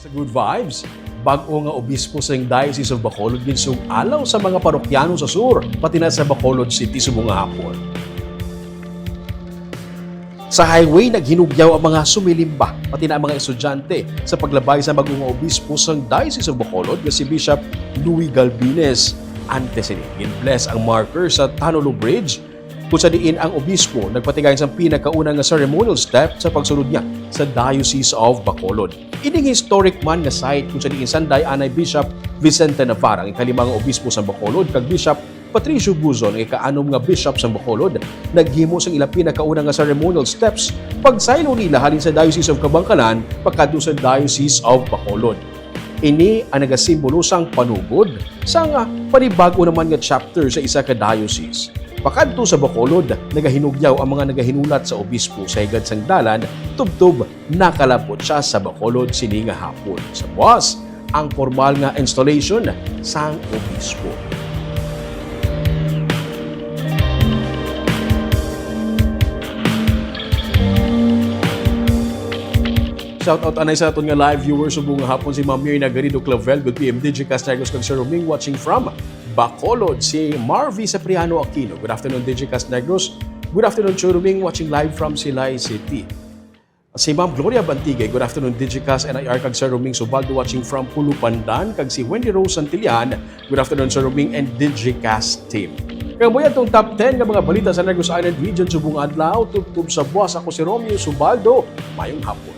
Sa Good Vibes, bag-o nga obispo sa Diocese of Bacolod sug-alaw sa mga parokyano sa sur, pati na sa Bacolod City subong nga hapon. Sa highway, naghinugyaw ang mga sumilimba, pati na ang mga estudyante sa paglabay sa bag-o nga obispo sa Diocese of Bacolod nga si Bishop Louie Galbines. Antes bless ang marker sa Tanolo Bridge, kung sa diin ang obispo nagpatigay sa pinakaunang nga ceremonial step sa pagsunod niya sa Diocese of Bacolod. Ining historic man nga site kung sa diin sanday anay Bishop Vicente Navarre ang ikalimang obispo sa Bacolod kag Bishop Patricio Buzon ang ikaanom nga bishop sa Bacolod naghimo sang ilang pinakaunang nga ceremonial steps pagsaylo nila halin sa Diocese of Kabangkalan pagkadto sa Diocese of Bacolod. Ini ang nagasimbolo sang panugod sang panibago naman nga chapter sa isa ka diocese. Pakadto sa Bacolod, nagahinugyaw ang mga nagahinulat sa obispo sa higad sang dalan, tubtob nakalapot siya sa Bacolod sini nga hapon. Sa buwas, ang formal nga installation sang obispo. Shout out anay sa aton nga live viewers subong nga hapon si Ma'am Mirna Garrido Clavel, good PM DJ Castegos kag Sir Roming watching from Bacolod, si Marvy Cipriano Aquino. Good afternoon, DJ Castegos. Good afternoon, Sir Roming watching live from Silay City. Si Ma'am Gloria Bantigay, good afternoon, DJ Cas NIR kag Sir Roming Subaldo watching from Pulupandan, kag si Wendy Rose Santillan. Good afternoon, Sir Roming and DJ Cas team. Kaya mo yan itong top 10 ng mga balita sa Negros Island Region subong adlaw, tubtub sa buwas. Ako si Romeo Subaldo. Mayong hapon.